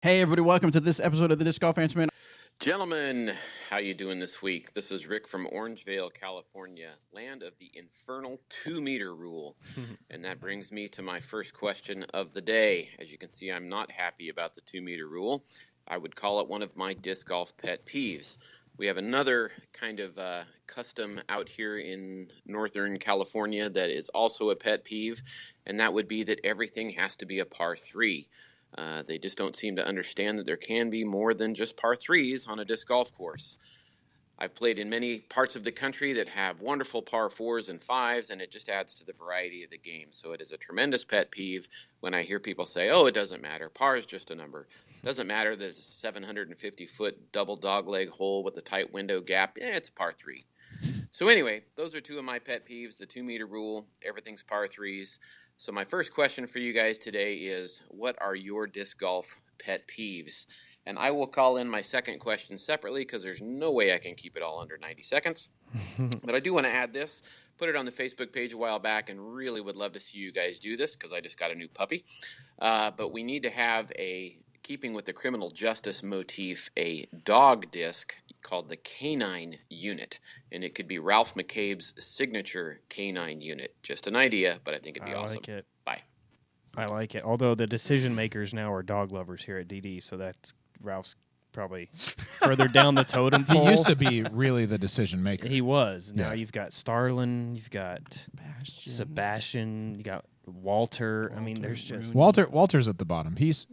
Hey everybody, welcome to this episode of the Disc Golf Answerman. Gentlemen, how you doing this week? This is Rick from Orangevale, California, land of the infernal 2-meter rule. And that brings me to my first question of the day. As you can see, I'm not happy about the 2-meter rule. I would call it one of my disc golf pet peeves. We have another kind of custom out here in Northern California that is also a pet peeve, and that would be that everything has to be a par 3. They just don't seem to understand that there can be more than just par 3s on a disc golf course. I've played in many parts of the country that have wonderful par 4s and 5s, and it just adds to the variety of the game. So it is a tremendous pet peeve when I hear people say, oh, it doesn't matter. Par is just a number. It doesn't matter that it's a 750-foot double dogleg hole with a tight window gap. It's a par 3. So anyway, those are two of my pet peeves, the 2-meter rule, everything's par 3s. So my first question for you guys today is, what are your disc golf pet peeves? And I will call in my second question separately because there's no way I can keep it all under 90 seconds. But I do want to add this, put it on the Facebook page a while back, and really would love to see you guys do this because I just got a new puppy. But we need to have keeping with the criminal justice motif, a dog disc called the Canine Unit, and it could be Ralph McCabe's signature Canine Unit. Just an idea, but I think it'd be awesome. I like it. Bye. I like it. Although the decision makers now are dog lovers here at DD, so that's Ralph's probably further down the totem pole. He used to be really the decision maker. He was. Now Yeah. you've got Starlin, you've got Sebastian, you got Walter. I mean, there's just Walter's at the bottom. He's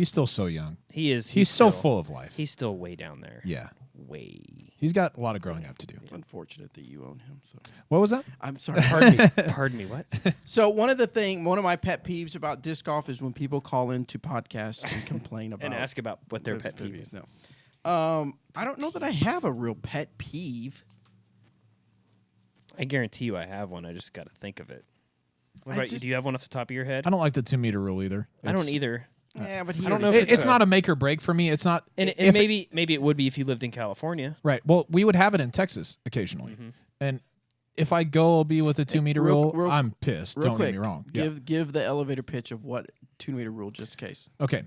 still so young. he is. He's so full of life. He's still way down there. Yeah. Way. He's got a lot of growing up to do. It's unfortunate that you own him. So. What was that? I'm sorry. Pardon me. What? So one of my pet peeves about disc golf is when people call into podcasts and complain about And ask about what their their pet peeve is. No. I don't know that I have a real pet peeve. I guarantee you I have one. I just got to think of it. What about you? Do you have one off the top of your head? I don't like the 2-meter rule either. I don't either. Yeah, but I don't know if It's not a make or break for me. It's not. And maybe it would be if you lived in California. Right. Well, we would have it in Texas occasionally. And if I go be with a 2-meter rule, I'm pissed. Real Don't quick, get me wrong. Give the elevator pitch of what 2-meter rule, just in case. Okay.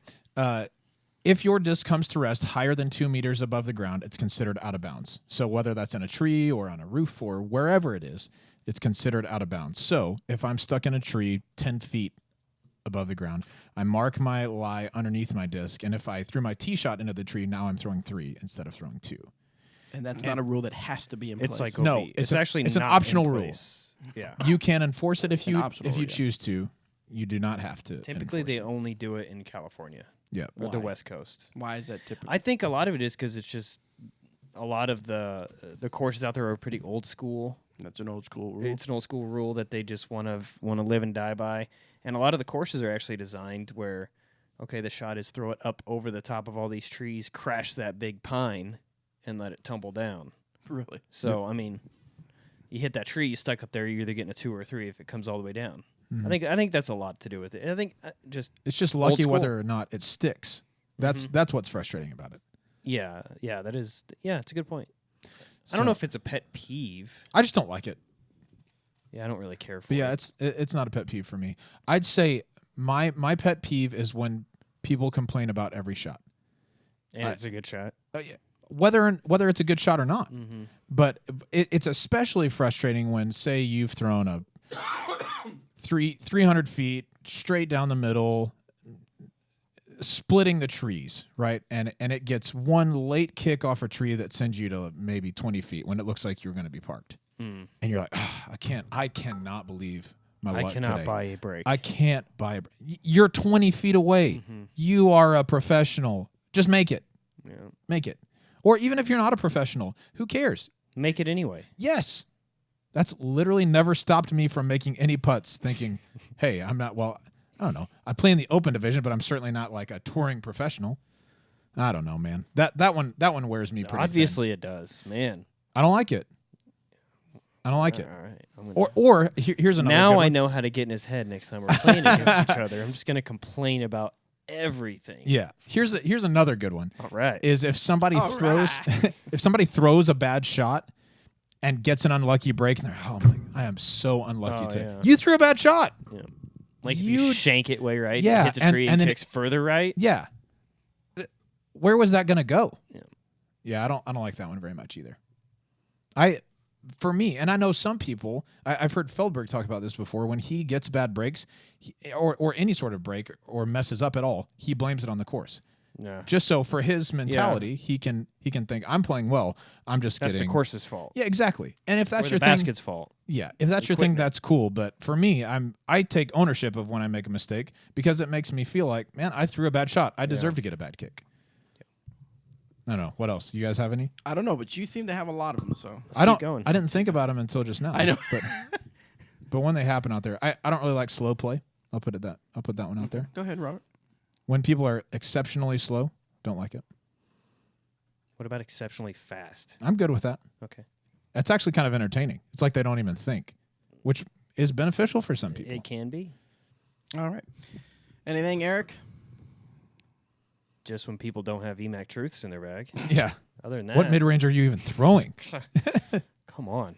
If your disc comes to rest higher than 2 meters above the ground, it's considered out of bounds. So whether that's in a tree or on a roof or wherever it is, it's considered out of bounds. So if I'm stuck in a tree 10 feet above the ground, I mark my lie underneath my disc, and if I threw my tee shot into the tree, now I'm throwing 3 instead of throwing 2. And that's not a rule that has to be in place. It's like No, it's an not optional in rule. place. Yeah. You can enforce it if you optional, yeah. choose to. You do not have to. Typically, enforce they it. only do it in California Yeah. or the Why? West Coast. Why is that typical? I think a lot of it is because it's just a lot of the courses out there are pretty old school. That's an old school rule. It's an old school rule that they just want to live and die by. And a lot of the courses are actually designed where, okay, the shot is throw it up over the top of all these trees, crash that big pine, and let it tumble down. Really? So, I mean, you hit that tree, you stuck up there, you're either getting a 2 or a 3 if it comes all the way down. I think that's a lot to do with it. I think It's just lucky school. whether or not it sticks. That's what's frustrating about it. yeah, that is it's a good point. I don't know if it's a pet peeve. I just don't like it. Yeah, I don't really care for But yeah, it. it's not a pet peeve for me. I'd say my pet peeve is when people complain about every shot. And it's a good shot. Whether it's a good shot or not. But it's especially frustrating when, say, you've thrown a 300 feet straight down the middle, splitting the trees, right? And it gets one late kick off a tree that sends you to maybe 20 feet when it looks like you're going to be parked. And you're like, I cannot believe my luck today. I cannot buy a break. I can't buy a break. You're 20 feet away. You are a professional. Just make it. Yeah. Make it. Or even if you're not a professional, who cares? Make it anyway. Yes. That's literally never stopped me from making any putts thinking, hey, I'm not, well, I don't know. I play in the open division, but I'm certainly not like a touring professional. I don't know, man. That one wears me pretty Obviously it does, man. I don't like it. I don't like it. All right. Or here's another Now good I one. know how to get in his head next time we're playing against each other. I'm just going to complain about everything. Yeah. Here's another good one. All right. Is if somebody throws a bad shot and gets an unlucky break, and they're, oh my, I am so unlucky today. Yeah. You threw a bad shot. Yeah. Like if you shank it way right, Yeah, hits a tree and then kicks further right. Yeah. where was that going to go? Yeah. Yeah, I don't like that one very much either. For me, and I know some people, I've heard Feldberg talk about this before, when he gets bad breaks or any sort of break or messes up at all, he blames it on the course. Yeah. Just so for his mentality, he can think, I'm playing well. I'm just That's getting the course's fault. Yeah, exactly. And if that's or your the thing, basket's fault. yeah, if that's your thing, that's cool. But for me, I take ownership of when I make a mistake because it makes me feel like, man, I threw a bad shot. I deserve to get a bad kick. I don't know. What else? You guys have any? I don't know, but you seem to have a lot of them. So Let's keep going. I didn't think about them until just now. I know. But when they happen out there, I don't really like slow play. I'll put that one out there. Go ahead, Robert. When people are exceptionally slow, don't like it. What about exceptionally fast? I'm good with that. Okay. That's actually kind of entertaining. It's like they don't even think, which is beneficial for some people. It can be. All right. Anything, Eric? Just when people don't have EMAC truths in their bag. Yeah. Other than that. What mid-range are you even throwing? Come on.